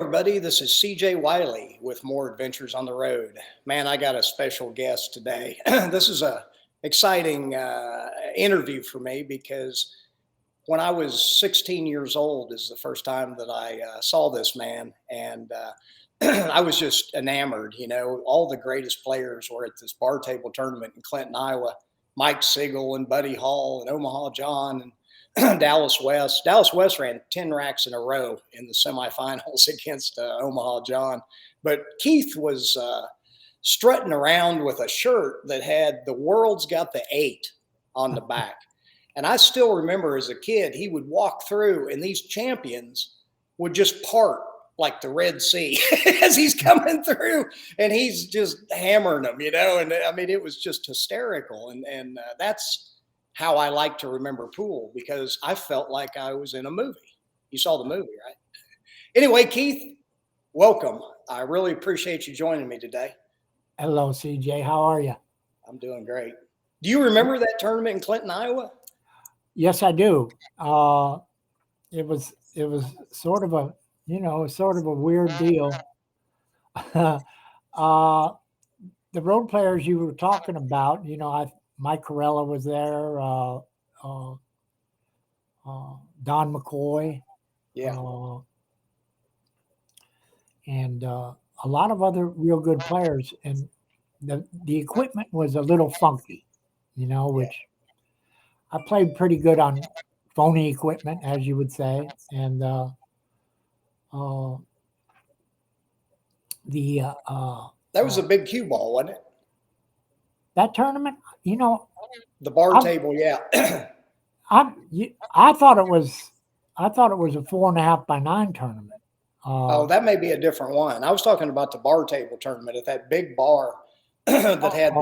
everybody. This is CJ Wiley with More Adventures on the Road. Man, I got a special guest today. This is a exciting interview for me because when I was 16 years old is the first time that I saw this man, and I was just enamored. You know, all the greatest players were at this bar table tournament in Clinton, Iowa. Mike Siegel and Buddy Hall and Omaha John and Dallas West. Dallas West ran 10 racks in a row in the semifinals against Omaha John. But Keith was strutting around with a shirt that had "The World's Got the Eight" on the back. And I still remember as a kid, he would walk through and these champions would just part like the Red Sea as he's coming through, and he's just hammering them, you know. And I mean, it was just hysterical. And that's how I like to remember pool, because I felt like I was in a movie. You saw the movie, right? Anyway, Keith, welcome. I really appreciate you joining me today. Hello, CJ. How are you? I'm doing great. Do you remember that tournament in Clinton, Iowa? Yes, I do. It was sort of a weird deal. The road players you were talking about, Mike Corella was there, Don McCoy, Yeah. And a lot of other real good players. And the equipment was a little funky, which I played pretty good on phony equipment, as you would say. And that was a big cue ball, wasn't it? That tournament, the bar table, yeah. I thought it was a 4.5 by 9 tournament. That may be a different one. I was talking about the bar table tournament at that big bar that had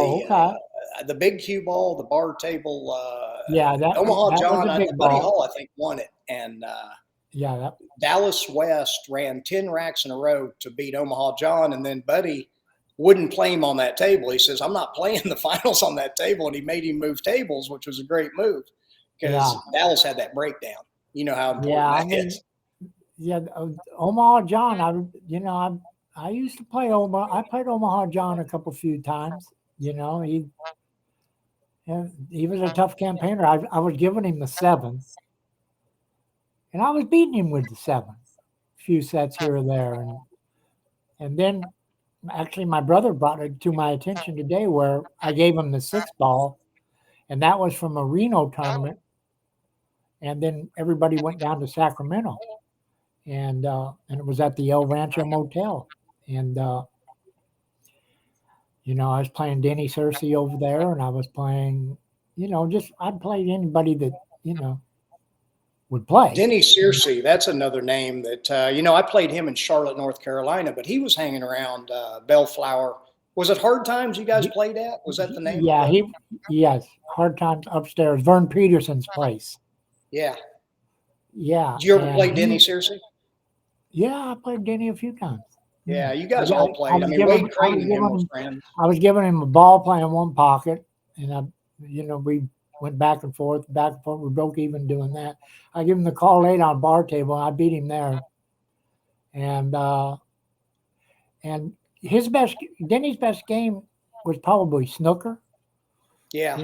the big cue ball, the bar table. Omaha John, Buddy Hall, I think, won it, and Dallas West ran 10 racks in a row to beat Omaha John, and then Buddy wouldn't play him on that table. He says, "I'm not playing the finals on that table," and he made him move tables, which was a great move because Dallas had that breakdown. You know how important that is. Yeah, Omaha John. I used to play Omaha. I played Omaha John a few times. He was a tough campaigner. I was giving him the 7, and I was beating him with the 7, a few sets here or there, and then actually my brother brought it to my attention today where I gave him the 6 ball, and that was from a Reno tournament, and then everybody went down to Sacramento. And it was at the El Rancho Motel. And, I was playing Denny Searcy over there, and I was playing, I'd play anybody that, would play. Denny Searcy, that's another name that, I played him in Charlotte, North Carolina, but he was hanging around Bellflower. Was it Hard Times you guys played at? Was that the name? Yeah, yes, Hard Times upstairs, Vern Peterson's place. Yeah. Yeah. Did you ever play Denny Searcy? Yeah, I played Denny a few times. Yeah, you guys all played. Wade Crane and him was friends. I was giving him a ball playing in one pocket, and we went back and forth. We broke even doing that. I give him the call 8 on bar table, and I beat him there. And Denny's best game was probably snooker. Yeah.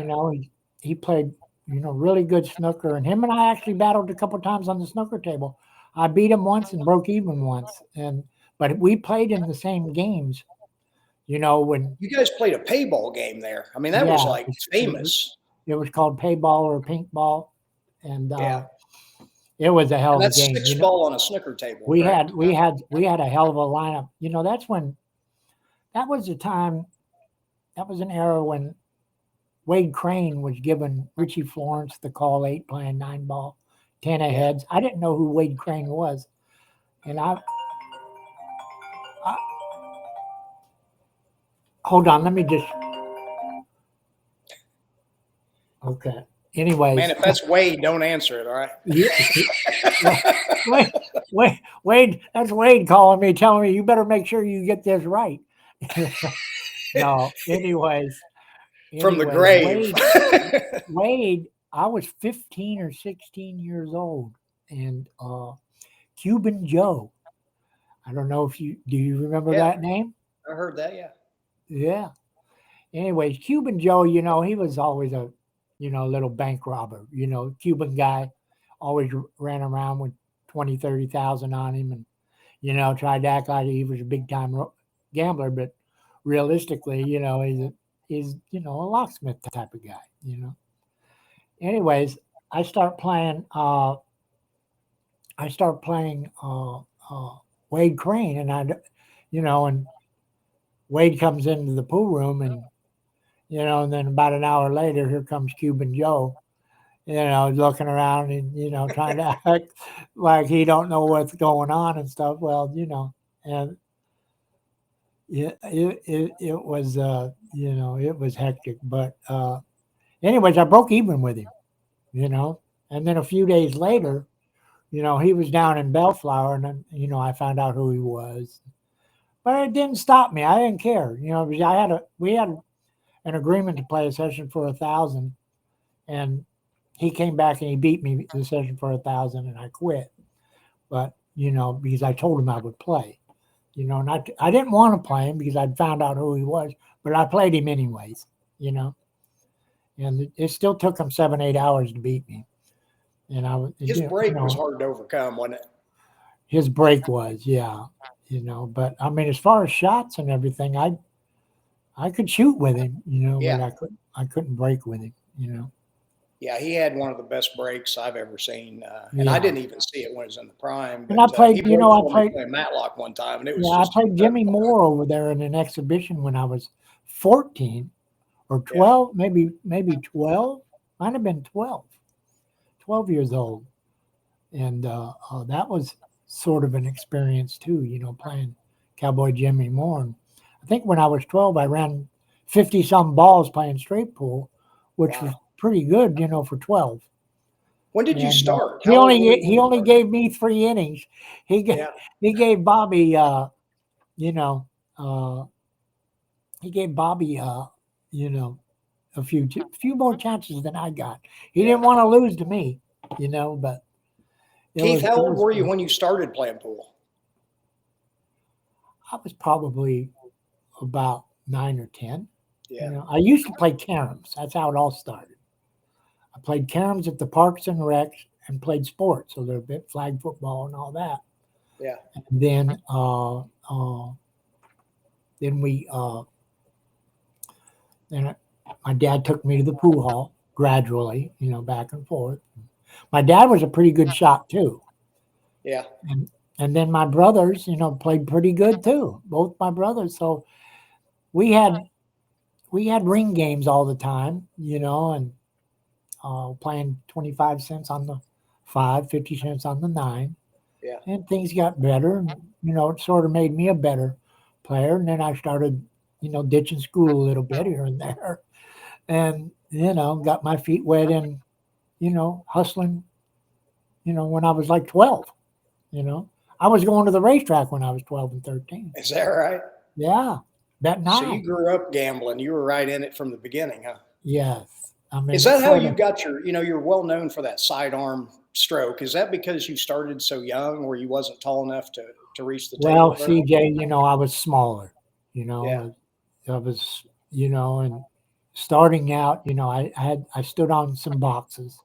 He played, really good snooker, and him and I actually battled a couple of times on the snooker table. I beat him once and broke even once, but we played in the same games. When you guys played a payball game there. I mean, that was like famous. It was called payball or pink ball, and it was a hell of a game. That's 6 ball on a snooker table. We had a hell of a lineup. That was the time. That was an era when Wade Crane was giving Richie Florence the call 8 playing 9 ball. 10 of heads. I didn't know who Wade Crane was. And I hold on, let me just. Okay. Anyway. Man, if that's Wade, don't answer it, all right? Wade, that's Wade calling me, telling me you better make sure you get this right. No, anyways. From the grave. Wade, I was 15 or 16 years old, and Cuban Joe, I don't know if do you remember Yeah, that name? I heard that. Yeah. Yeah. Anyways, Cuban Joe, he was always a, little bank robber, Cuban guy, always ran around with 20, 30,000 on him and, tried to act like he was a big time gambler, but realistically, he's a locksmith type of guy. Anyways, I start playing, I start playing, Wade Crane and Wade comes into the pool room and then about an hour later, here comes Cuban Joe, looking around and, trying to act like he don't know what's going on and stuff. Well, and yeah, it was, it was hectic. But anyways, I broke even with him, and then a few days later, he was down in Bellflower and then, I found out who he was. But it didn't stop me. I didn't care, because we had an agreement to play a session for 1,000, and he came back and he beat me the session for 1,000, and I quit. But because I told him I would play, and I didn't want to play him because I'd found out who he was, but I played him anyways, and it still took him 7, 8 hours to beat me. And His break was hard to overcome, wasn't it? His break was, yeah, But I mean, as far as shots and everything, I could shoot with him, Yeah. but I couldn't break with him, Yeah, he had one of the best breaks I've ever seen, and Yeah. I didn't even see it when he was in the prime. And I But played, he broke for me playing Matlock one time, and it was I just played Jimmy incredible. Moore over there in an exhibition when I was 14 or 12, maybe 12, might have been 12 years old. And that was sort of an experience too, playing Cowboy Jimmy Moore. And I think when I was 12, I ran 50 some balls playing straight pool, which was pretty good, for 12. When did you start? He only gave me 3 innings. He gave Bobby, he gave Bobby, a few more chances than I got. He didn't want to lose to me, but. Keith, how old were you when you started playing pool? I was probably about 9 or 10. Yeah. I used to play caroms. That's how it all started. I played caroms at the Parks and Recs and played sports a little bit, flag football and all that. Yeah. And then my dad took me to the pool hall gradually, back and forth. My dad was a pretty good shot too. Yeah. And then my brothers, played pretty good too. Both my brothers. So we had ring games all the time, and playing 25 cents on the 5, 50 cents on the 9. Yeah. And things got better. And, it sort of made me a better player. And then I started, ditching school a little bit here and there. And, got my feet wet and, hustling, when I was like 12, I was going to the racetrack when I was 12 and 13. Is that right? Yeah. So you grew up gambling. You were right in it from the beginning, huh? Yes. I mean, is that how you got your, you're well known for that sidearm stroke. Is that because you started so young where you wasn't tall enough to reach the table? Well, CJ, I was smaller, Yeah. I was, and starting out, I stood on some boxes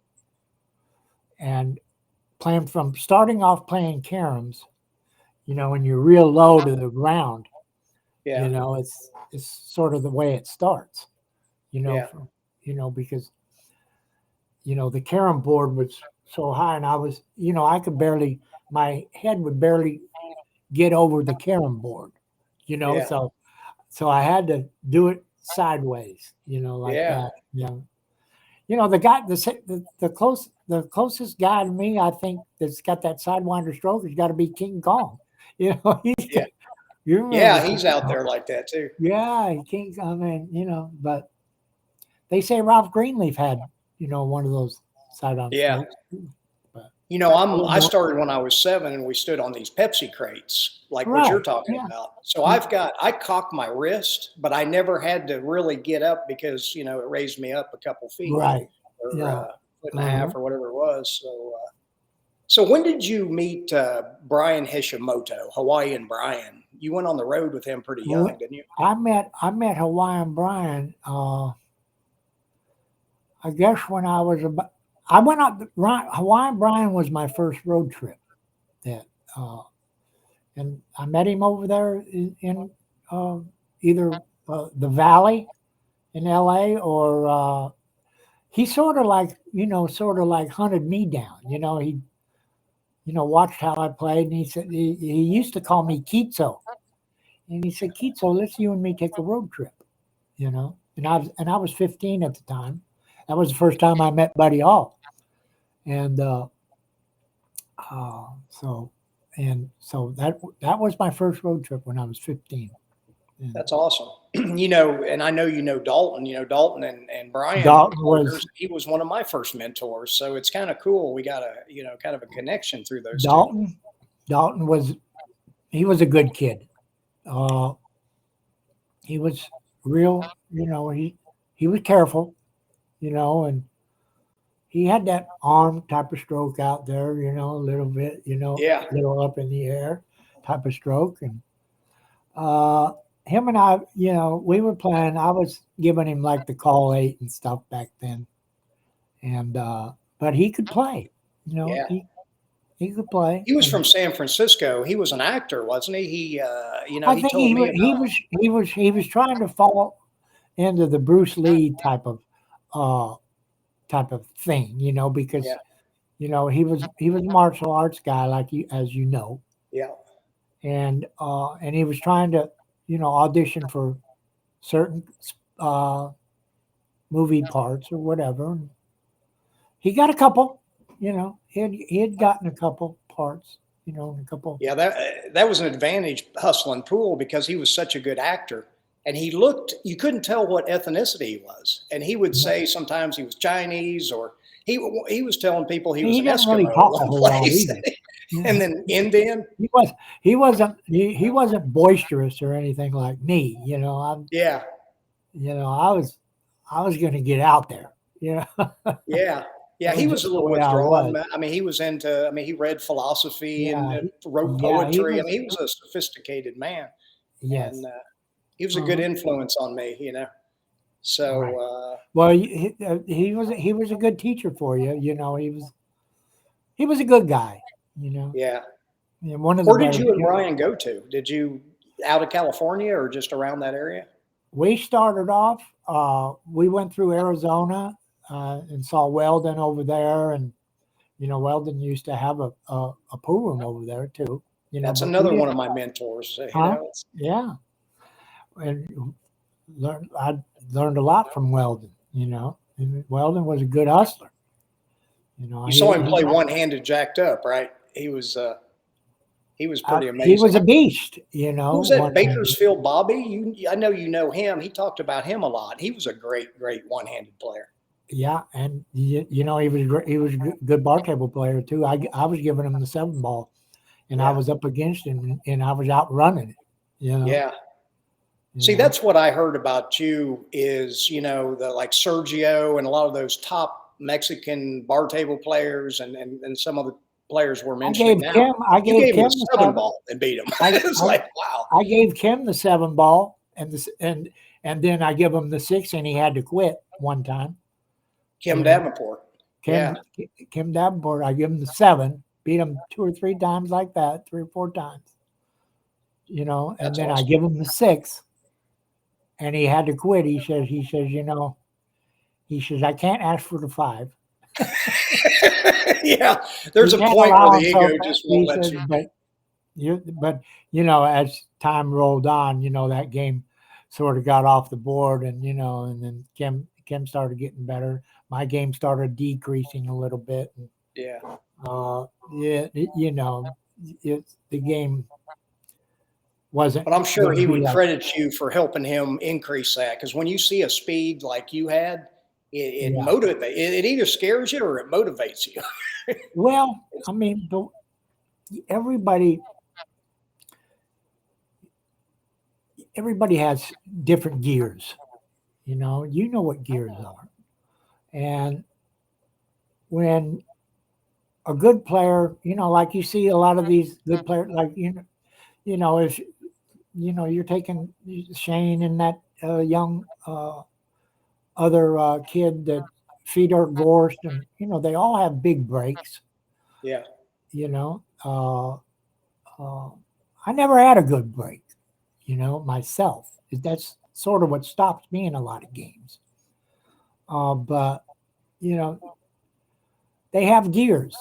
and starting off playing caroms, when you're real low to the ground, it's sort of the way it starts, because, the carom board was so high and I was, I could barely, my head would barely get over the carom board, so I had to do it sideways, like that. The guy, the closest guy to me, I think, that's got that sidewinder stroke has got to be King Kong. He's out there like that too. Yeah, King. I mean, but they say Ralph Greenleaf had, one of those sidearm strokes. But, I started when I was 7, and we stood on these Pepsi crates, like what you're talking about. So I cocked my wrist, but I never had to really get up because, it raised me up a couple feet. Right. Or foot and a half or whatever it was. So, So when did you meet Brian Hishimoto, Hawaiian Brian? You went on the road with him pretty young, didn't you? I met Hawaiian Brian. I guess when I was about, I went out. Hawaiian Brian was my first road trip. That and I met him over there in either the Valley in L.A. or he sort of like hunted me down. He watched how I played, and he said he used to call me Kitso, and he said, Kitso, let's you and me take a road trip. And I was 15 at the time. That was the first time I met Buddy Hall, and so that was my first road trip when I was 15. And that's awesome. And I know Dalton. Dalton and Brian. He was one of my first mentors, so it's kind of cool. We got kind of a connection through those. Dalton was a good kid. He was real. He was careful. And he had that arm type of stroke out there, a little bit, a little up in the air type of stroke. And him and I, we were playing. I was giving him like the call 8 and stuff back then. And but he could play, he could play. He was from San Francisco. He was an actor, wasn't he? I think he was trying to fall into the Bruce Lee type of thing, because he was a martial arts guy, like as you know. Yeah. And he was trying to audition for certain movie parts or whatever. And he got a couple. He had gotten a couple parts. A couple. Yeah, that was an advantage hustling Poole, because he was such a good actor. And you couldn't tell what ethnicity he was. And he would say sometimes he was Chinese, or he was telling people he was an Eskimo really talk a whole lot either. And then Indian. He wasn't boisterous or anything like me. I was going to get out there. Yeah. Yeah, he was a little withdrawn. He was into. He read philosophy and wrote poetry. He was a sophisticated man. Yes. And, he was a good influence on me, So, right. Well, he was a good teacher for you. He was a good guy. Yeah. And where did you and Brian go to? Did you out of California or just around that area? We started off. We went through Arizona and saw Weldon over there, and Weldon used to have a pool room over there too. That's another one of my mentors. Yeah. And I learned a lot from Weldon, And Weldon was a good hustler. You saw him play one-handed jacked up, right? He was pretty amazing. He was a beast, Who was that? Bakersfield Bobby? I know you know him. He talked about him a lot. He was a great one-handed player. Yeah, and he was a good bar table player too. I was giving him the 7 ball, and I was up against him, and I was outrunning it. Yeah. See, that's what I heard about you is, like Sergio and a lot of those top Mexican bar table players and some of the players we're mentioning now. I gave Kim the 7 ball and beat him. It's like, wow. I gave Kim the 7 ball and then I give him the 6, and he had to quit one time. Kim Davenport. Kim Davenport, I give him the 7, beat him 2 or 3 times like that, 3 or 4 times. And That's then awesome. I give him the 6. And he had to quit. He says, I can't ask for the 5. Yeah, there's a point where the ego just won't let you. But as time rolled on, that game sort of got off the board, and and then Kim started getting better. My game started decreasing a little bit. And, the game wasn't. But I'm sure he would credit you for helping him increase that, because when you see a speed like you had, it motivates. It either scares you or it motivates you. Well, everybody has different gears. You know what gears are, and when a good player, like you see a lot of these good players, like, if, you're taking Shane and that young other kid that Fedor Gorst, and, they all have big breaks, Yeah. I never had a good break, myself. That's sort of what stops me in a lot of games. But, they have gears,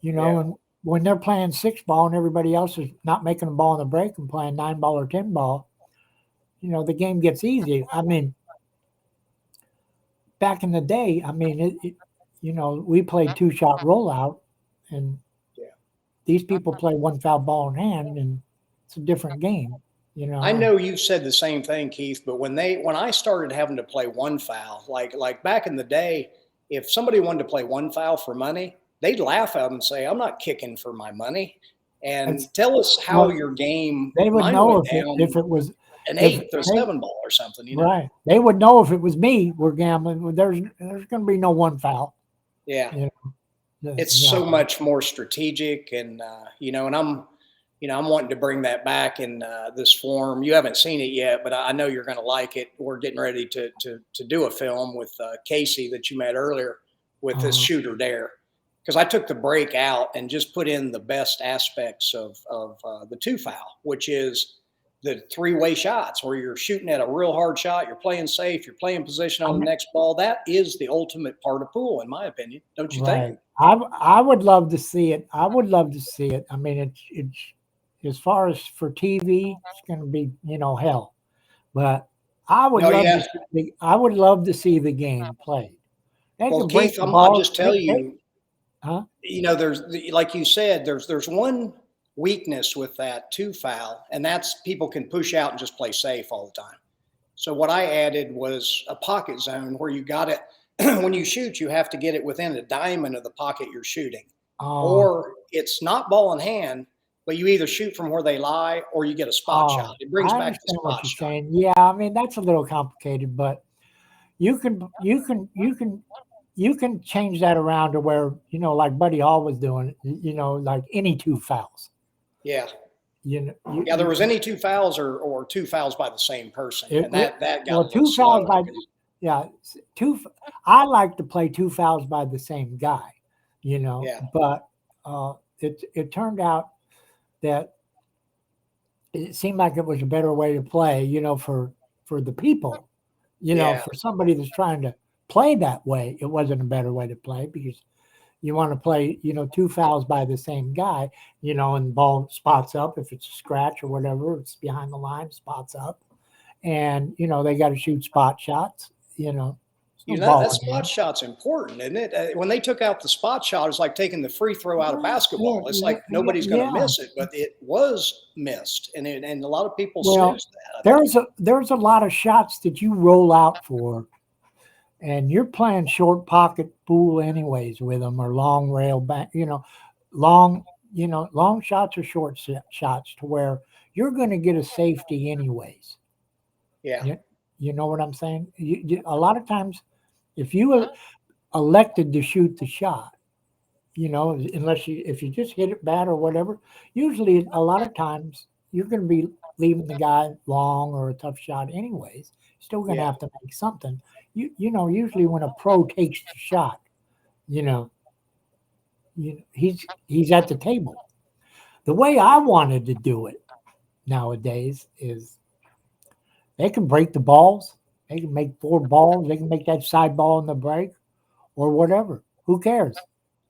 and when they're playing 6-ball and everybody else is not making a ball in the break and playing 9-ball or 10-ball, the game gets easy. I mean, back in the day, we played 2-shot rollout, and these people play 1 foul ball in hand, and it's a different game. I know you've said the same thing, Keith, but when I started having to play 1 foul, like back in the day, if somebody wanted to play 1 foul for money, they'd laugh at them and say, "I'm not kicking for my money." And tell us how your game. They would know if it was an 8 or 7-ball or something. Right. They would know if it was me. We're gambling. There's going to be no 1 foul. Yeah. It's so much more strategic, and and I'm wanting to bring that back in this form. You haven't seen it yet, but I know you're going to like it. We're getting ready to do a film with Casey that you met earlier with this shooter dare, because I took the break out and just put in the best aspects of the 2 foul, which is the 3-way shots where you're shooting at a real hard shot. You're playing safe. You're playing position on the next ball. That is the ultimate part of pool, in my opinion. Don't you think? I would love to see it. I would love to see it. I mean, it's as far as for TV, it's going to be, hell. But I would love to see the game played. Well, Keith, I'll just tell you, there's, like you said, there's one weakness with that 2 foul, and that's people can push out and just play safe all the time. So what I added was a pocket zone where you got it. When you shoot, you have to get it within a diamond of the pocket you're shooting, or it's not ball in hand, but you either shoot from where they lie or you get a spot shot. It brings back the spot shot. Saying. Yeah, I mean, that's a little complicated, but you can change that around to where, like Buddy Hall was doing, like any 2 fouls. Yeah. There was any 2 fouls or 2 fouls by the same person. And that got 2 fouls by I like to play 2 fouls by the same guy, but it turned out that it seemed like it was a better way to play, for the people, for somebody that's trying to play that way. It wasn't a better way to play, because you want to play, 2 fouls by the same guy, and the ball spots up. If it's a scratch or whatever, it's behind the line, spots up, and, they got to shoot spot shots, that spot shot's important, isn't it? When they took out the spot shot, it's like taking the free throw out of basketball. It's like nobody's going to miss it, but it was missed, and a lot of people snooze that. There's a lot of shots that you roll out for, and you're playing short pocket pool anyways with them, or long rail back, long shots or short shots, to where you're going to get a safety anyways. Yeah. You know what I'm saying? A lot of times, if you elected to shoot the shot, if you just hit it bad or whatever, usually a lot of times you're going to be leaving the guy long or a tough shot anyways. Still going to have to make something. Usually when a pro takes the shot, he's at the table. The way I wanted to do it nowadays is they can break the balls. They can make 4 balls. They can make that side ball in the break or whatever. Who cares?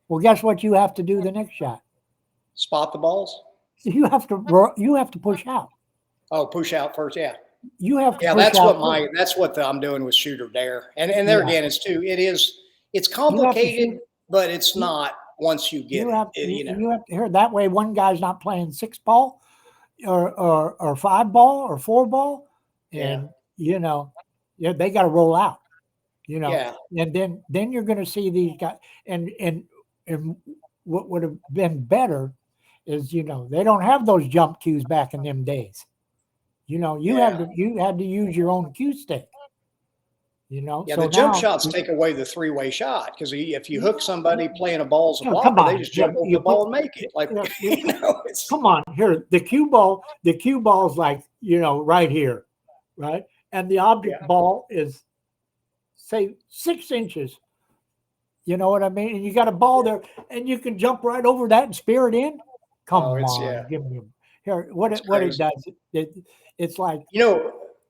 Well, guess what you have to do the next shot? Spot the balls? You have to push out. Oh, push out first, yeah. You have to that's what I'm doing with shooter dare. And there again, it's complicated, but it's not once you get it. You have to hear that way. One guy's not playing 6-ball or 5-ball or 4-ball. And they got to roll out, and then you're going to see these guys, and what would have been better is, they don't have those jump cues back in them days. You had to use your own cue stick, Yeah, So the jump now, shots take away the three-way shot because if you hook somebody playing a ball as a come blocker, they on, just jump over the ball and make it. Like, it's come on here. The cue ball's like, right here, right? And the object ball is, say, 6 inches. You know what I mean? And you got a ball there, and you can jump right over that and spear it in. Come on, give me here. What it does, it's like,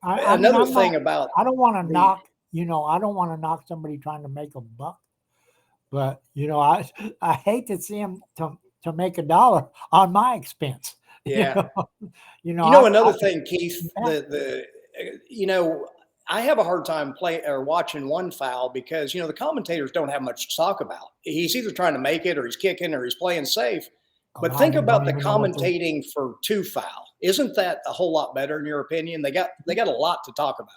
another thing about I don't want to knock, I don't want to knock somebody trying to make a buck, but I hate to see him to make $1 on my expense. Yeah. Another thing, Keith, I have a hard time watching one foul because, the commentators don't have much to talk about. He's either trying to make it or he's kicking or he's playing safe. But think about the commentating for 2 foul. Isn't that a whole lot better in your opinion? They got a lot to talk about.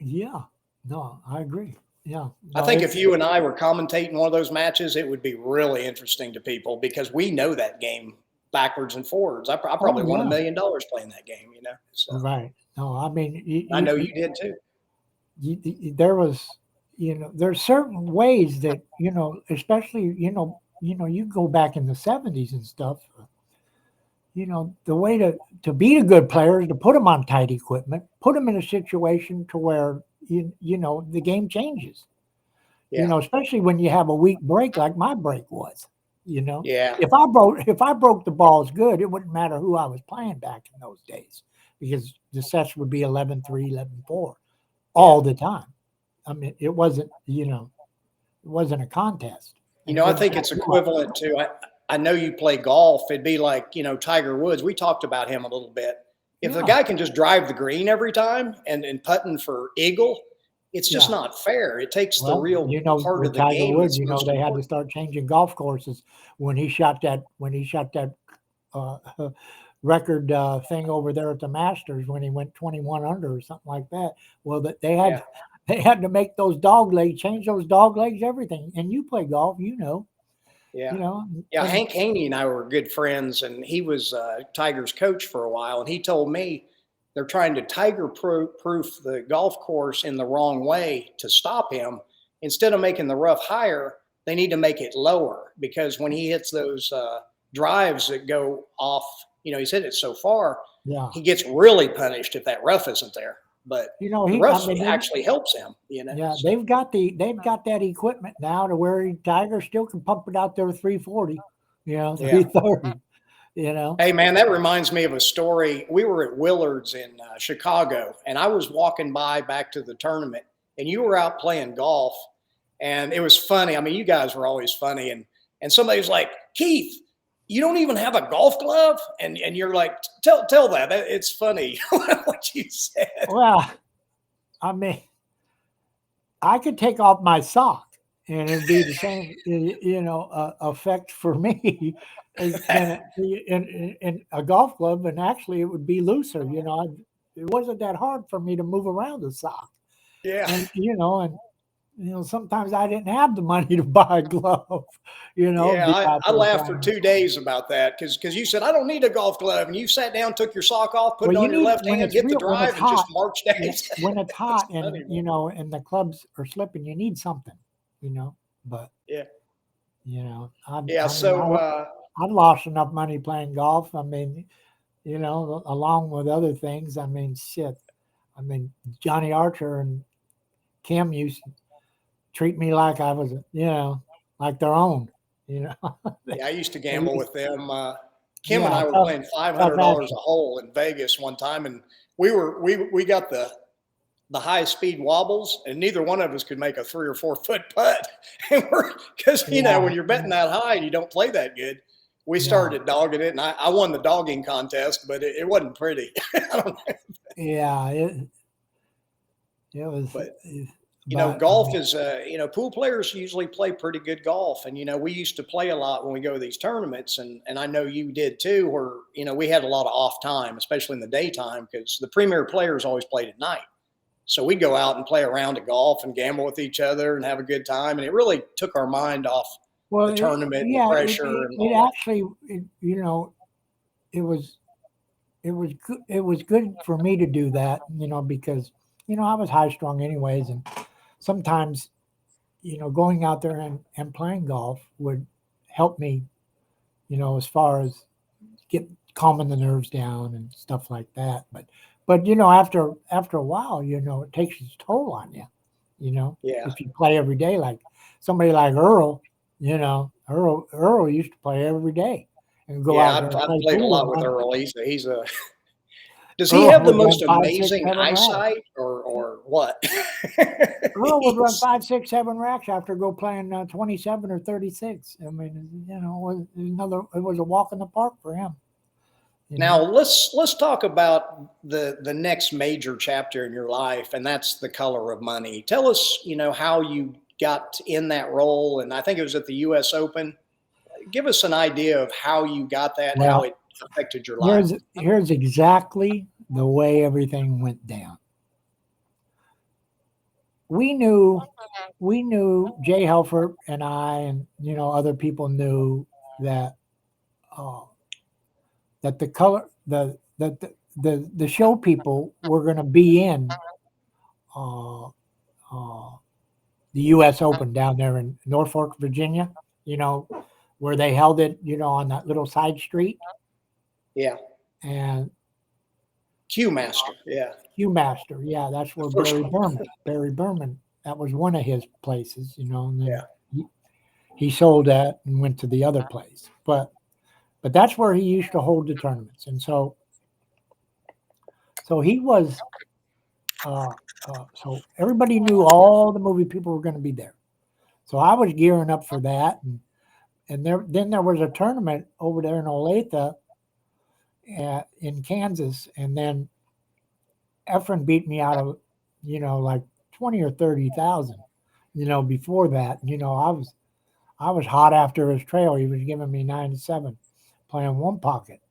Yeah, no, I agree. Yeah. I think if you and I were commentating one of those matches, it would be really interesting to people because we know that game backwards and forwards. I probably won $1 million playing that game, So. Right. No, I mean, I know you did too. There was, there's certain ways that, especially, you go back in the 70s and stuff, the way to beat a good player is to put them on tight equipment, put them in a situation to where, the game changes, especially when you have a weak break like my break was, Yeah. If I broke the balls good, it wouldn't matter who I was playing back in those days because the sets would be 11-3, 11-4 all the time. I mean, it wasn't, it wasn't a contest. I think it's equivalent to, I know you play golf. It'd be like, Tiger Woods. We talked about him a little bit. If the guy can just drive the green every time and putting for eagle, it's just not fair. It takes the real part of the Tiger game. Woods, they had to start changing golf courses when he shot that record thing over there at the Masters when he went 21 under or something like that. Well, that they had to make those dog legs, change those dog legs, everything. And you play golf, Yeah. Hank Haney and I were good friends, and he was Tiger's coach for a while. And he told me they're trying to Tiger-proof the golf course in the wrong way to stop him. Instead of making the rough higher, they need to make it lower because when he hits those drives that go off, he's hit it so far, he gets really punished if that rough isn't there. But the rough actually helps him. Yeah, so. They've got that equipment now to where Tiger still can pump it out there 340, 330. Hey man, that reminds me of a story. We were at Willard's in Chicago, and I was walking back to the tournament, and you were out playing golf, and it was funny. I mean, you guys were always funny, and somebody was like, Keith, you don't even have a golf glove? And you're like, tell that. It's funny what you said. Well, I mean, I could take off my sock and it'd be the same, effect for me as in a golf glove. And actually it would be looser, it wasn't that hard for me to move around the sock. Yeah. And, sometimes I didn't have the money to buy a glove, Yeah, I laughed for 2 days about that because you said, I don't need a golf glove. And you sat down, took your sock off, put it on your left hand, hit the drive, and just marched out. When it's hot and, and the clubs are slipping, you need something, but, I've lost enough money playing golf. I mean, along with other things, I mean, shit. I mean, Johnny Archer and Kim used to treat me like I was, like their own, Yeah, I used to gamble with them. Kim and I were playing $500 a hole in Vegas one time, and we got the high speed wobbles, and neither one of us could make a 3 or 4 foot putt. And because when you're betting that high and you don't play that good, we started dogging it, and I won the dogging contest, but it wasn't pretty. I don't know. Yeah, it was. But golf is, pool players usually play pretty good golf. And, we used to play a lot when we go to these tournaments. And I know you did too, where, we had a lot of off time, especially in the daytime, because the premier players always played at night. So we'd go out and play a round of golf and gamble with each other and have a good time. And it really took our mind off the tournament and the pressure. It was good for me to do that, because, I was high strung anyways. And sometimes, going out there and playing golf would help me, as far as calming the nerves down and stuff like that. But after a while, it takes its toll on you. Yeah. If you play every day, like somebody like Earl, Earl used to play every day and go out there and I've play played a pool lot and with run. Earl. Does he Earl have the would run most 5, 6, amazing 7 racks. eyesight or what? Earl would run 5, 6, 7 racks after go playing 27 or 36. I mean, it was a walk in the park for him. Now let's talk about the next major chapter in your life, and that's The Color of Money. Tell us, how you got in that role, and I think it was at the U.S. Open. Give us an idea of how you got that, and how it affected your life. Here's exactly the way everything went down. We knew Jay Helfert and I, and other people knew that that the show people were going to be in the U.S. Open down there in Norfolk, Virginia. Where they held it, on that little side street. Yeah. And Q Master, yeah. Q Master, yeah, that's where Barry Berman, that was one of his places, and then he sold that and went to the other place. But that's where he used to hold the tournaments. And so he was so everybody knew all the movie people were going to be there. So I was gearing up for that, and then there was a tournament over there in Olathe in Kansas, and then Efren beat me out of, like 20 or 30,000, before that. I was hot after his trail. He was giving me 9-7 playing one pocket.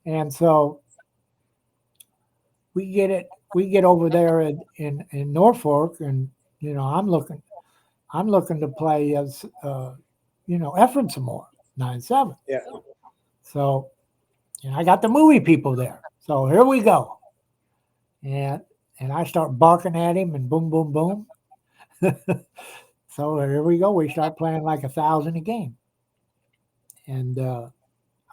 And so we get over there in Norfolk, and, I'm looking to play as, Efren some more, 9-7. Yeah. So, and I got the movie people there. So here we go. And I start barking at him, and boom, boom, boom. So here we go. We start playing like 1,000 a game. And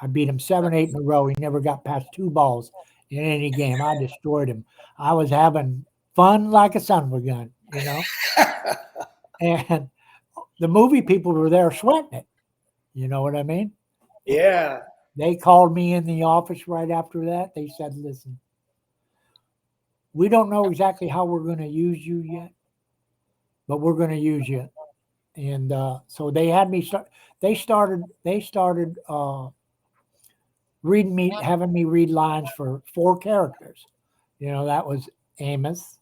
I beat him 7-8 in a row. He never got past 2 balls in any game. I destroyed him. I was having fun like a son of a gun, And the movie people were there sweating it. You know what I mean? Yeah. They called me in the office right after that. They said, listen, we don't know exactly how we're going to use you yet, but we're going to use you. And so they had me start. They started having me read lines for 4 characters. That was Amos,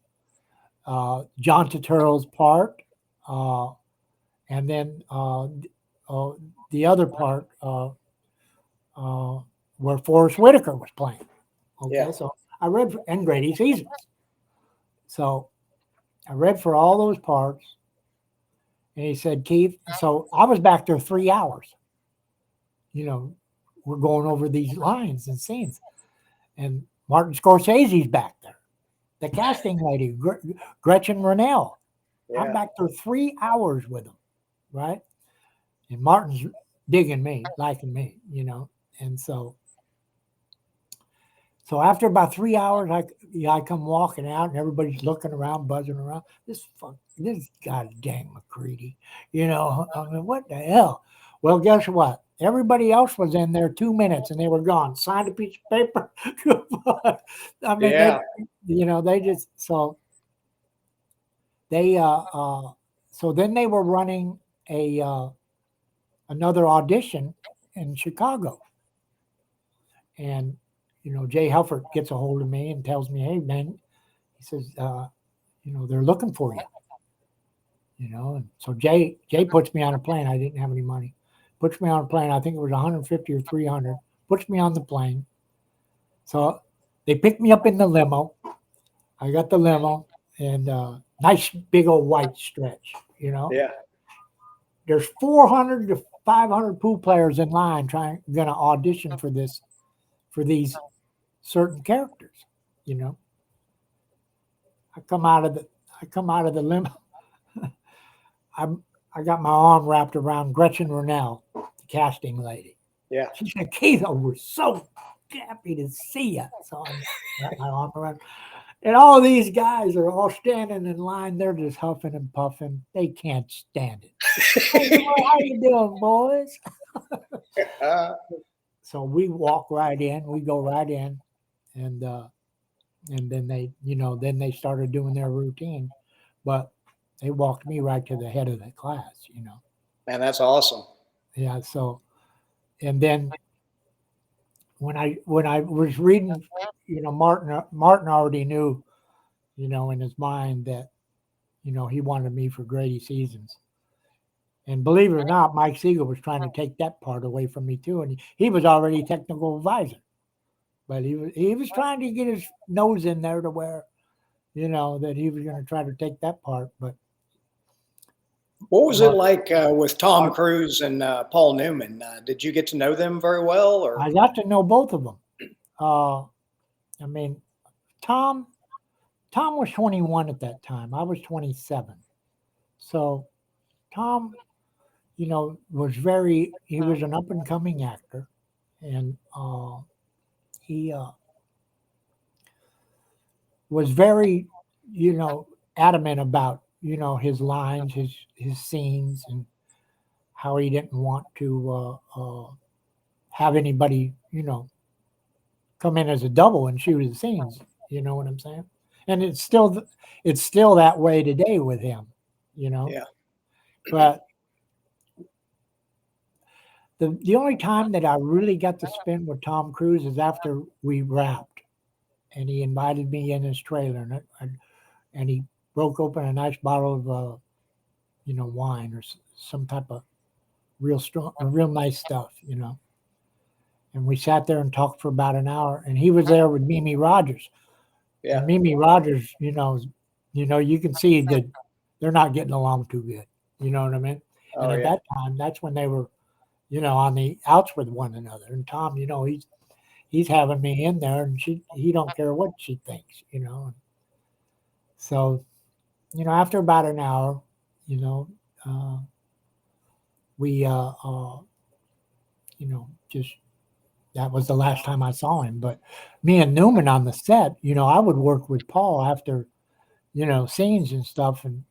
John Turturro's part, and then the other part where Forrest Whitaker was playing. Okay, yeah. So I read and Grady Seasons. So I read for all those parts, and he said, Keith. So I was back there 3 hours. We're going over these lines and scenes, and Martin Scorsese's back there. The casting lady, Gretchen Rennell. Yeah. I'm back there 3 hours with him, right? And Martin's digging me, liking me, and so after about 3 hours, I come walking out, and everybody's looking around, buzzing around. This goddamn McCready, I mean, what the hell? Well, guess what? Everybody else was in there 2 minutes, and they were gone. Signed a piece of paper. I mean, yeah. They just so then they were running another audition in Chicago, and Jay Helfert gets a hold of me and tells me, hey man, he says, they're looking for you, and so Jay puts me on a plane. I didn't have any money. Puts me on a plane. I think it was 150 or 300. Puts me on the plane. So they picked me up in the limo. I got the limo, and nice big old white stretch, Yeah. There's 400 to 500 pool players in line going to audition for these certain characters, I come out of the limo. I got my arm wrapped around Gretchen Rennell, the casting lady. Yeah. She said, Keith, we're so happy to see you. So I wrapped my arm around. And all these guys are all standing in line. They're just huffing and puffing. They can't stand it. Hey, how you doing, boys? So we walk right in. We go right in, and then they started doing their routine, but they walked me right to the head of the class. Man, that's awesome. Yeah. So, and then when I was reading, Martin already knew, in his mind that, he wanted me for Grady seasons. And believe it or not, Mike Siegel was trying to take that part away from me too. And he was already technical advisor, but he was trying to get his nose in there to where, that he was going to try to take that part. But what was it like with Tom Cruise and Paul Newman? Did you get to know them very well? Or I got to know both of them. I mean, Tom was 21 at that time. I was 27. So Tom, he was an up and coming actor, and he was very, adamant about, his lines, his scenes, and how he didn't want to have anybody, come in as a double and shoot his scenes. You know what I'm saying? And it's still that way today with him, Yeah. But the only time that I really got to spend with Tom Cruise is after we wrapped, and he invited me in his trailer, and he broke open a nice bottle of, wine or some type of real nice stuff, And we sat there and talked for about an hour, and he was there with Mimi Rogers. Yeah. And Mimi Rogers, you can see that they're not getting along too good. You know what I mean? And at that time, that's when they were, on the outs with one another. And Tom, he's having me in there, and he don't care what she thinks, So, after about an hour, we, just that was the last time I saw him. But me and Newman on the set, I would work with Paul after, scenes and stuff, and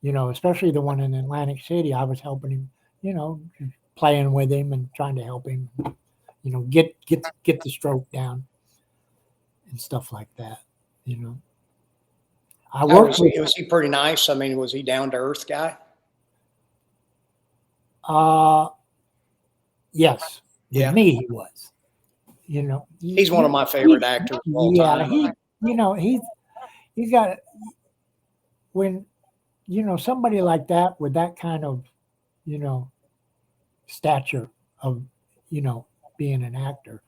especially the one in Atlantic City, I was helping him, playing with him and trying to help him, get the stroke down and stuff like that. I worked with. Was he pretty nice? I mean, was he down to earth guy? Yes. With Yeah. me, he was. He's one of my favorite actors of all time. He's got, when somebody like that with that kind of stature of being an actor,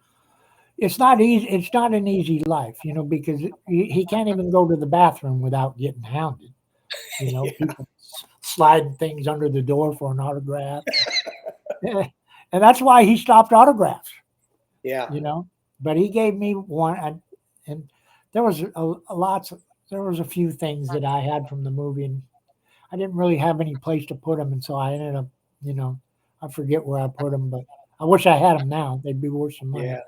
it's not easy. It's not an easy life, because he can't even go to the bathroom without getting hounded. Yeah. People sliding things under the door for an autograph, and that's why he stopped autographs. Yeah. But he gave me one, and there was there was a few things that I had from the movie, and I didn't really have any place to put them, and so I ended up, I forget where I put them, but I wish I had them now. They'd be worth some money. Yeah.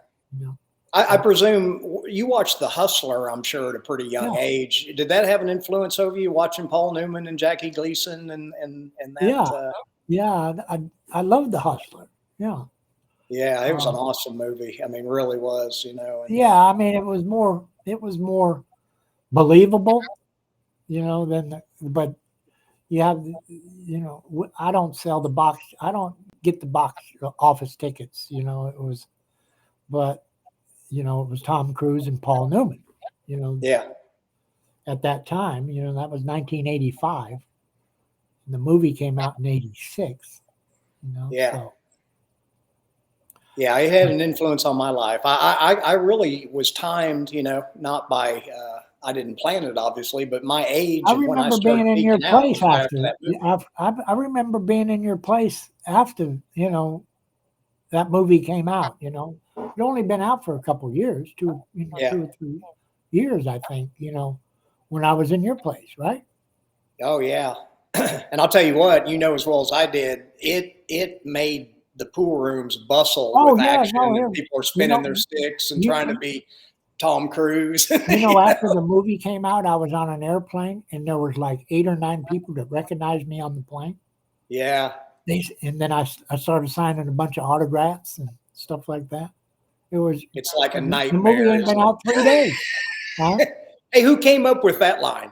I presume you watched The Hustler, I'm sure, at a pretty young age. Did that have an influence over you, watching Paul Newman and Jackie Gleason and that? Yeah. I loved The Hustler. Yeah. Yeah, it was an awesome movie. I mean, really was, Yeah, I mean, it was more believable, but you have, I don't sell the box. I don't get the box office tickets, it was, but, it was Tom Cruise and Paul Newman, Yeah. At that time, that was 1985. And the movie came out in 86, Yeah. So. Yeah, it had an influence on my life. I really was timed, not by, I didn't plan it, obviously, but my age. I remember being in your place after. I remember being in your place after, that movie came out. It only been out for a couple of years, 2 or 3 years, I think. When I was in your place, right? Oh yeah. And I'll tell you what, you know as well as I did, it made the pool rooms bustle Oh with yeah, action, no, and here, people are you spinning know, their sticks and you trying to be Tom Cruise. after the movie came out, I was on an airplane, and there was like 8 or 9 people that recognized me on the plane. Yeah. And then I started signing a bunch of autographs and stuff like that. It's like a The movie nightmare, ain't been isn't out 3 days. Huh? it? Hey, who came up with that line?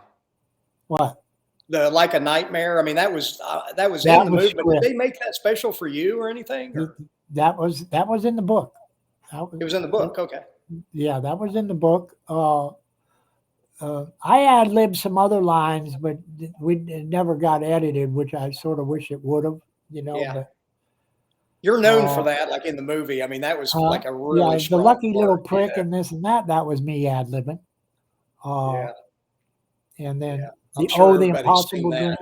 What? The like a nightmare. I mean, that was in That the was movie. But did script. they make that special for you or anything? Or? That was in the book. It was in the book. Okay. Yeah, that was in the book. I ad-libbed some other lines, but it never got edited, which I sort of wish it would have, Yeah. but You're known for that, like in the movie. I mean, that was like a really yeah, the strong lucky little part. prick and this and that was me ad-libbing. Yeah. And then Yeah. I'm sure the everybody's seen Impossible that.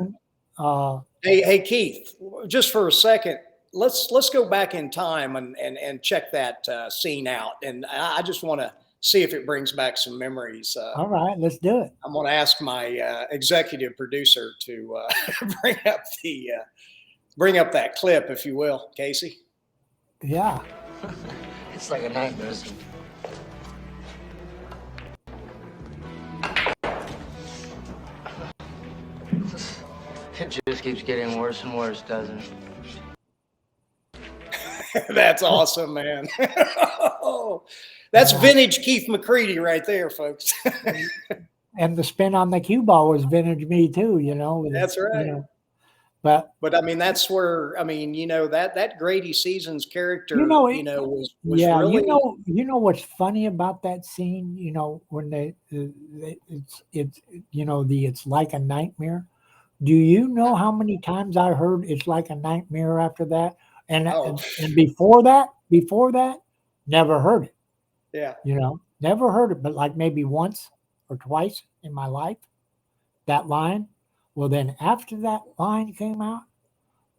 Dream. Hey, Keith, just for a second, let's go back in time and check that scene out. And I just want to see if it brings back some memories. All right, let's do it. I'm going to ask my executive producer to bring up that clip, if you will, Casey. Yeah. It's like a nightmare. It just keeps getting worse and worse, doesn't it? That's awesome, man. That's vintage Keith McCready right there, folks. And the spin on the cue ball was vintage me too, That's right. But I mean, that's where that Grady Seasons character, was yeah, really. What's funny about that scene, when it's like a nightmare. Do you know how many times I heard it's like a nightmare after that? And before that, never heard it. Yeah. Never heard it, but like maybe once or twice in my life, that line. Well, then after that line came out,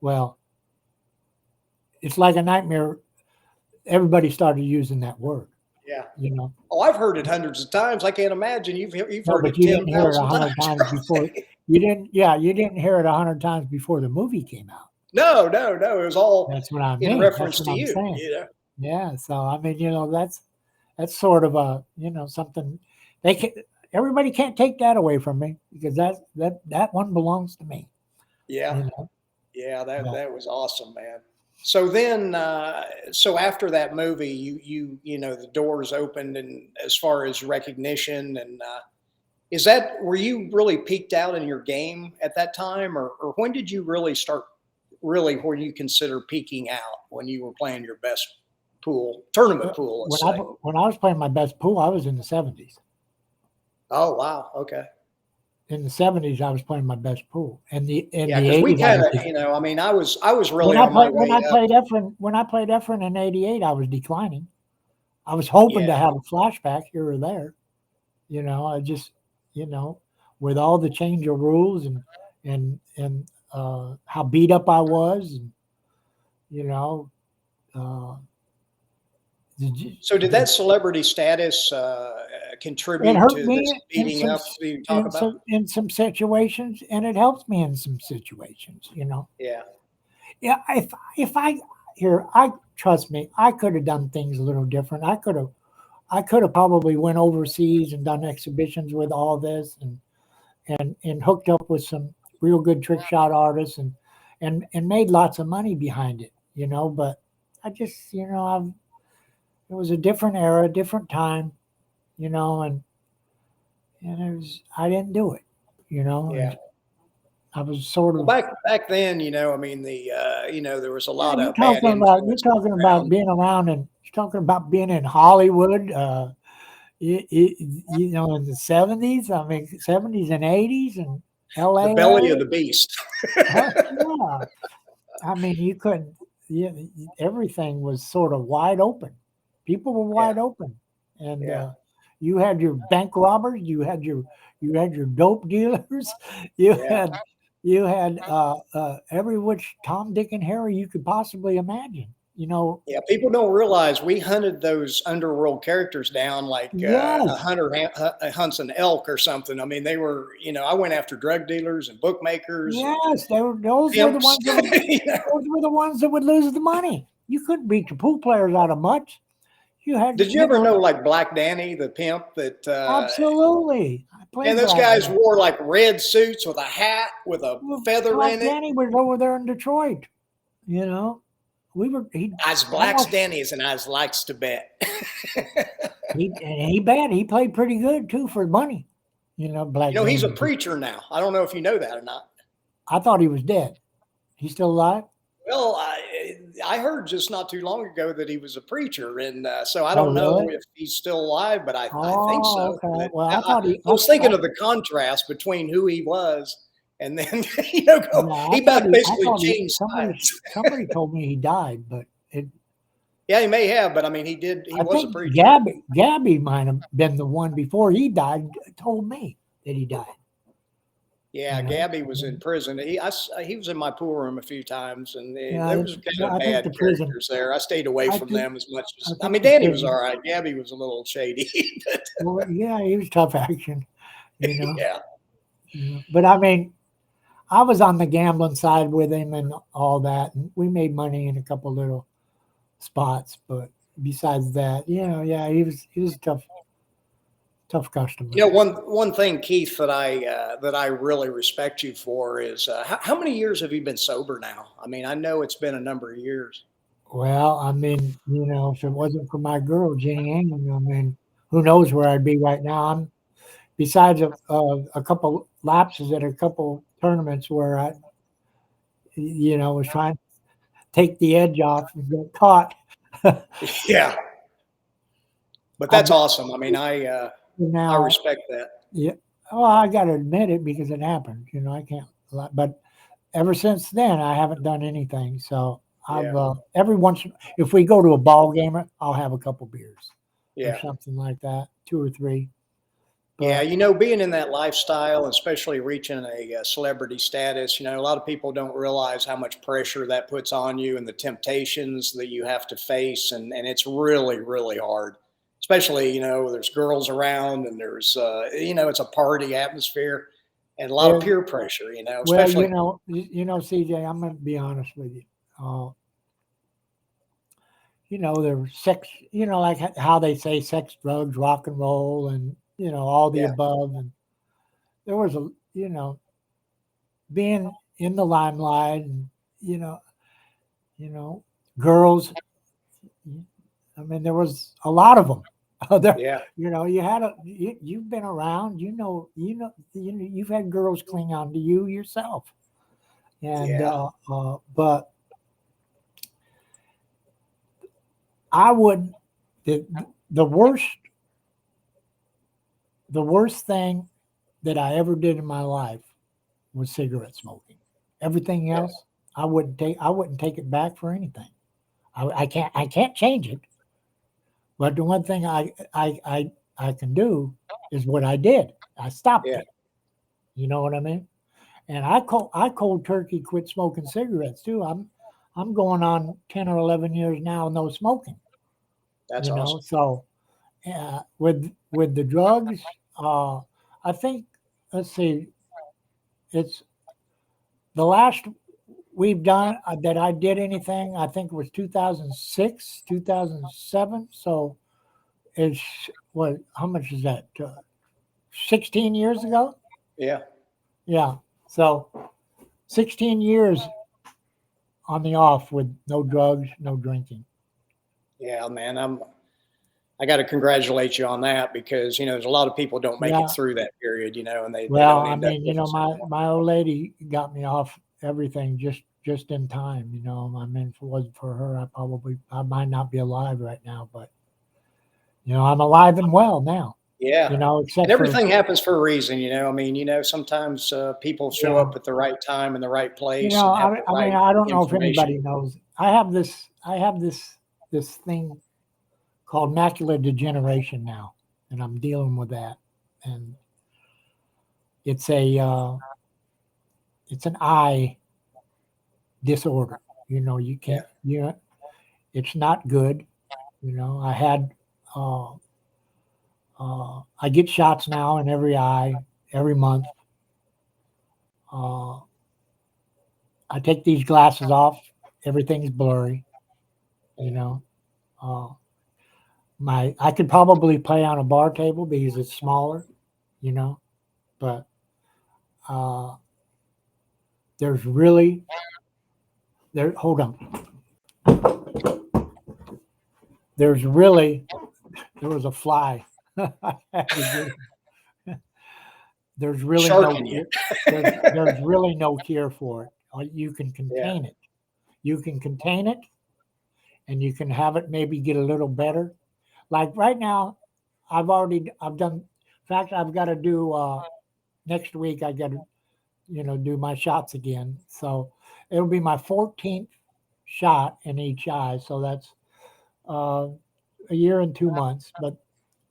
well, it's like a nightmare. Everybody started using that word. Yeah. Oh, I've heard it hundreds of times. I can't imagine you've heard it you didn't hear it 10,000 times before. You didn't hear it 100 times before the movie came out. No. It was all that's what I mean. in reference to you. Saying. Yeah. So I mean, that's sort of a something everybody can't take that away from me, because that one belongs to me. Yeah. Yeah. That was awesome, man. So then, so after that movie, you the doors opened, and as far as recognition, and were you really peaked out in your game at that time, or when did you really start where you consider peaking out, when you were playing your best tournament pool? When I was playing my best pool, I was in the 70s. Oh, wow. Okay. In the 70s, I was playing my best pool, and the 80s. We kind of, I was really when I played Efren in '88, I was declining. I was hoping to have a flashback here or there. I just, with all the change of rules and how beat up I was, and so did that celebrity status contribute to this beating up you talk about? In some situations, and it helps me in some situations, Yeah. Yeah. Trust me, I could have done things a little different. I could have probably went overseas and done exhibitions with all this, and hooked up with some real good trick shot artists, and made lots of money behind it, but I just, it was a different era, different time, and I didn't do it, Yeah. I was sort of back then, I mean, there was a lot of you're talking about being around, and you're talking about being in Hollywood, in the 70s. I mean, 70s and 80s, and LA. The belly of the beast. Yeah. I mean, you couldn't. Everything was sort of wide open. People were wide open, and you had your bank robbers, you had your dope dealers, you had every which Tom, Dick, and Harry you could possibly imagine. you know. Yeah, people don't realize we hunted those underworld characters down like Yes, a hunter hunts an elk or something. I mean, they were, I went after drug dealers and bookmakers and yes, those were the pimps. ones that would, those were the ones that would lose the money. You couldn't beat the pool players out of much. You had, Did you ever know like Black Danny, the pimp that, absolutely. I played and those Black guys Danny. wore like red suits with a hat with a feather Black in it. Danny was over there in Detroit. You know, As Black's Danny's and as likes to bet. he bet. He played pretty good too for money. You know, Black. He's a Danny. preacher now. I don't know if you know that or not. I thought he was dead. He's still alive? Well, I heard just not too long ago that he was a preacher, and so I don't know if he's still alive, but I think so. Okay. Well, I was thinking of the contrast between who he was and then he basically changed sides. Somebody told me he died, but yeah, he may have, but I mean, he was a preacher. Gabby might have been the one before he died. Told me that he died. Yeah, Gabby was in prison. He was in my pool room a few times, and there was kind of bad characters there. I stayed away from them as much as. I mean, Danny was all right. Gabby was a little shady. Well, yeah, he was tough action. Yeah. But I mean, I was on the gambling side with him and all that, and we made money in a couple little spots. But besides that, yeah, he was a tough customer. One thing, Keith, that I really respect you for is how many years have you been sober now? I mean, I know it's been a number of years. Well, I mean, if it wasn't for my girl Jenny England, I mean, who knows where I'd be right now? I'm besides a couple lapses at a couple tournaments where I, was trying to take the edge off and get caught. Yeah, but that's awesome. I mean, I respect that. Yeah. Well, I got to admit it because it happened. I can't. But ever since then, I haven't done anything. So I've every once, if we go to a ball game, I'll have a couple beers, or something like that, 2 or 3. But, yeah, being in that lifestyle, especially reaching a celebrity status, a lot of people don't realize how much pressure that puts on you and the temptations that you have to face, and it's really, really hard. Especially, there's girls around and there's, it's a party atmosphere and a lot of peer pressure, especially. Well, CJ, I'm going to be honest with you. There was sex, like how they say sex, drugs, rock and roll, and, all the above. And there was being in the limelight and, girls, I mean, there was a lot of them. You've been around, you've had girls cling on to you yourself. And, but I would, the worst thing that I ever did in my life was cigarette smoking. Everything else, I wouldn't take it back for anything. I can't change it. But the one thing I can do is what I did. I stopped it. You know what I mean? And I cold turkey quit smoking cigarettes too. I'm going on 10 or 11 years now, no smoking. That's awesome. So with the drugs, I think, let's see, it's the last we've done that I did anything, I think it was 2006, 2007. So it's how much is that? 16 years ago? Yeah. Yeah. So 16 years on the off with no drugs, no drinking. Yeah, man. I got to congratulate you on that because, there's a lot of people don't make it through that period, and they don't end up my old lady got me off everything just in time, I mean, if it wasn't for her, I might not be alive right now, but I'm alive and well now. Yeah. Except and everything happens for a reason, I mean, sometimes people show up at the right time in the right place. I don't know if anybody knows. I have this thing called macular degeneration now, and I'm dealing with that. And it's an eye disorder. You can't, It's not good. I had, I get shots now in every eye every month. I take these glasses off. Everything's blurry. Uh, I could probably play on a bar table because it's smaller, but there's really there. Hold on. There was a fly. I had to get him. There's really Sharking you. there's really no cure for it. You can contain it. You can contain it, and you can have it maybe get a little better. Like right now, I've done. In fact, I've got to do next week. I got to do my shots again. So it'll be my 14th shot in each eye. So that's a year and 2 months. But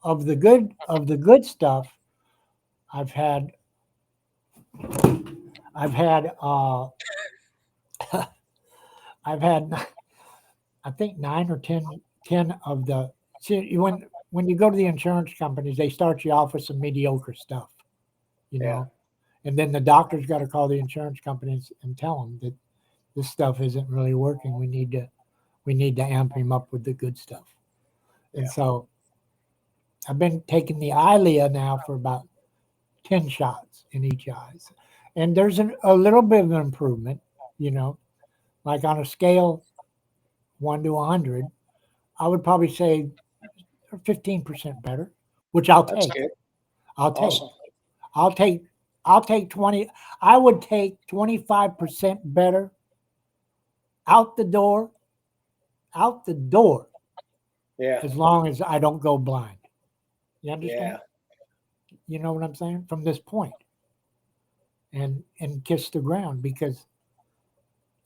of the good stuff, I've had I've had I think 9 or 10 of the see when you go to the insurance companies, they start you off with some mediocre stuff, and then the doctor's got to call the insurance companies and tell them that this stuff isn't really working. We need to amp him up with the good stuff. And so I've been taking the Eylea now for about 10 shots in each eye. And there's a little bit of an improvement, like on a scale 1 to 100, I would probably say 15% better, which I'll That's take. good. Awesome. I'll take 20. I would take 25% better out the door. Yeah. As long as I don't go blind. You understand? Yeah. You know what I'm saying? From this point. And kiss the ground, because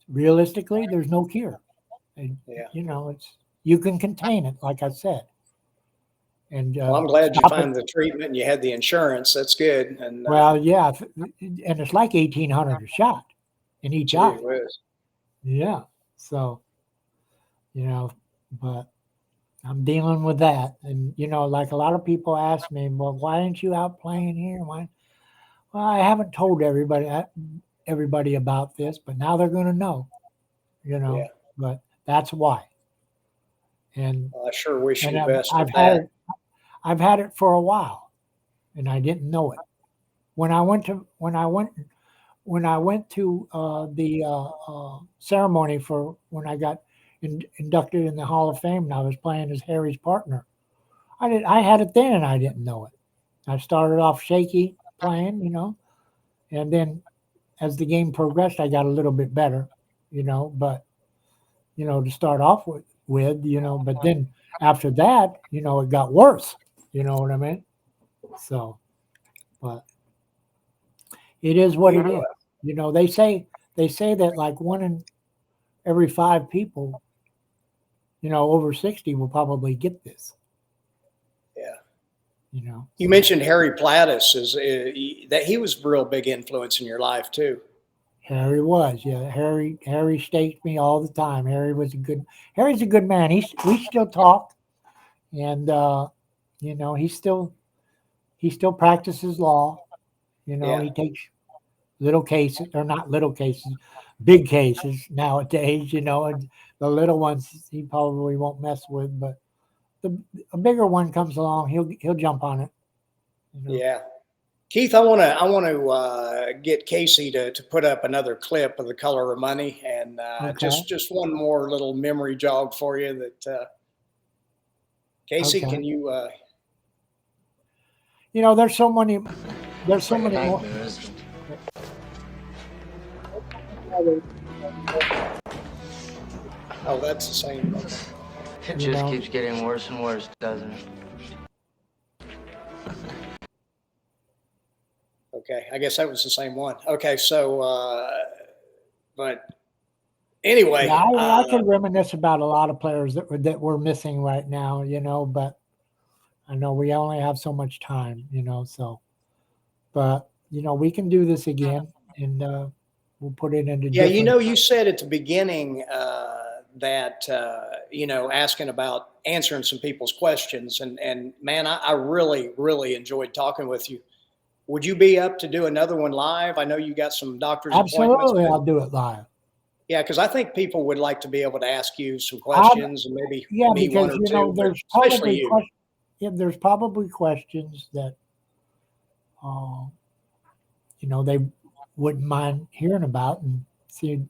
realistically there's no cure. And, you can contain it, like I said. And Well, I'm glad you found the treatment and you had the insurance. That's good. And well, yeah, and it's like $1,800 a shot in each eye. Yeah. So, but I'm dealing with that. And, like a lot of people ask me, well, why aren't you out playing here? Why? Well, I haven't told everybody about this, but now they're going to know, but that's why. And I sure wish you the best. I've had it for a while, and I didn't know it. When I went to the ceremony for when I got inducted in the Hall of Fame, and I was playing as Harry's partner, I had it then, and I didn't know it. I started off shaky playing, and then as the game progressed, I got a little bit better, but to start off with, but then after that, it got worse. You know what I mean? So, but it is what it is. They say that like 1 in every 5 people, over 60 will probably get this. Yeah. You mentioned Harry Plattis that he was a real big influence in your life too. Harry was, yeah. Harry staked me all the time. Harry's a good man. We still talk, and he still practices law. He takes little cases, or not little cases, big cases nowadays. And the little ones he probably won't mess with, but a bigger one comes along, he'll jump on it. Yeah. Keith, I want to get Casey to put up another clip of The Color of Money, and just one more little memory jog for you. That Casey, can you? There's so many more. Oh, that's the same. It just keeps getting worse and worse, doesn't it? Okay, I guess that was the same one. Okay, so, but anyway. Yeah, I could reminisce about a lot of players that we're missing right now, but I know we only have so much time, so, but, we can do this again, and we'll put it into Yeah, you said at the beginning that, asking about answering some people's questions. And man, I really, really enjoyed talking with you. Would you be up to do another one live? I know you got some doctor's appointments. Absolutely, I'll do it live. Yeah, because I think people would like to be able to ask you some questions, and maybe me because one or two, there's especially probably you. there's probably questions that they wouldn't mind hearing about and see.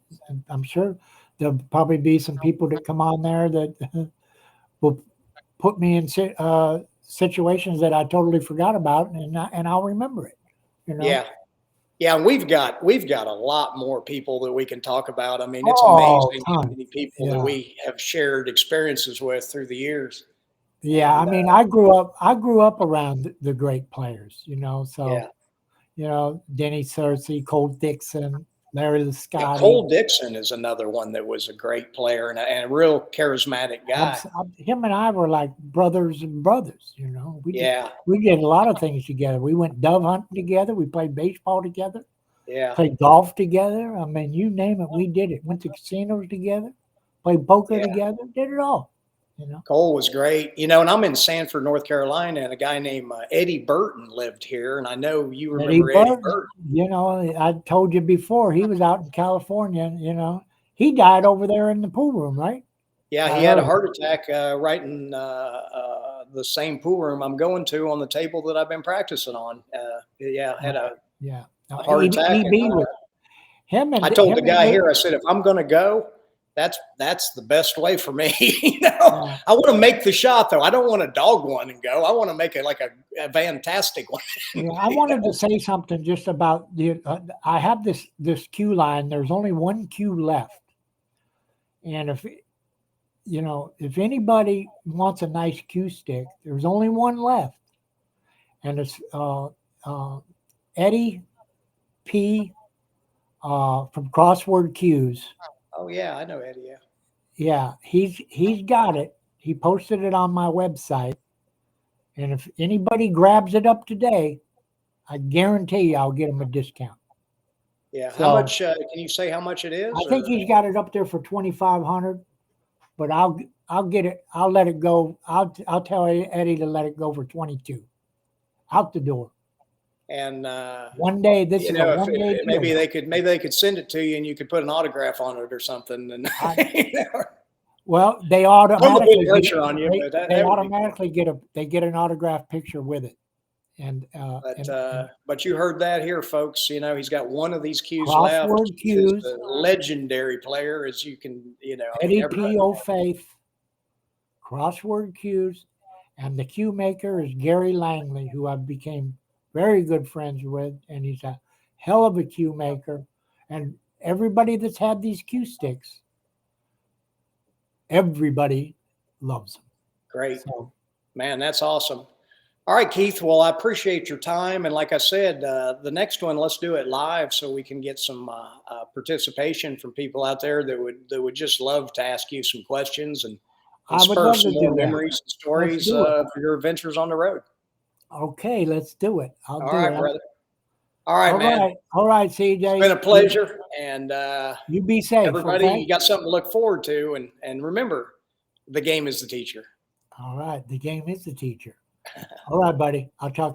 I'm sure there'll probably be some people that come on there that will put me in situations that I totally forgot about, and I'll remember it. Yeah, and we've got a lot more people that we can talk about. I mean, it's amazing how many people that we have shared experiences with through the years. Yeah, And, I mean, I grew up around the great players, so Denny Searcy, Cole Dixon, Larry Lascotti. Yeah, Cole Dixon is another one that was a great player and a real charismatic guy. Him and I were like brothers and brothers, We did a lot of things together. We went dove hunting together. We played baseball together. Yeah. Played golf together. I mean, you name it, we did it. Went to casinos together. Played poker together. Did it all. Cole was great, and I'm in Sanford, North Carolina, and a guy named Eddie Burton lived here, and I know you remember Eddie Burton. I told you before, he was out in California, he died over there in the pool room, right? Yeah, he had a heart attack right in the same pool room I'm going to on the table that I've been practicing on. Had a heart attack. I told the guy here, I said, if I'm going to go, that's the best way for me. I want to make the shot though. I don't want to dog one and go. I want to make it like a fantastic one. I wanted to say something just about I have this cue line. There's only one cue left. And if anybody wants a nice cue stick, there's only one left. And it's Eddie P from Crossword Cues. Oh yeah, I know Eddie. Yeah. Yeah, he's got it. He posted it on my website, and if anybody grabs it up today, I guarantee you I'll get him a discount. Yeah. So, how much? Can you say how much it is? I think he's got it up there for $2,500, but I'll get it. I'll let it go. I'll tell Eddie to let it go for $22, out the door. And one day, this is a one-day deal. Maybe they could send it to you, and you could put an autograph on it or something. And well, they automatically get an autograph picture with it. And but you heard that here, folks. He's got one of these cues left. Cues. A legendary player, as you can, Eddie P. O'Faith, Crossword Cues, and the cue maker is Gary Langley, who I became very good friends with, and he's a hell of a cue maker. And everybody that's had these cue sticks, everybody loves them. Great. So, man, that's awesome. All right, Keith. Well, I appreciate your time. And like I said, the next one, let's do it live so we can get some participation from people out there that would just love to ask you some questions and spur some more memories and stories for your adventures on the road. Okay, let's do it. All right, brother. All right, man. All right, CJ. It's been a pleasure. And you be safe. Everybody, you got something to look forward to. And remember, the game is the teacher. All right, the game is the teacher. All right, buddy. I'll talk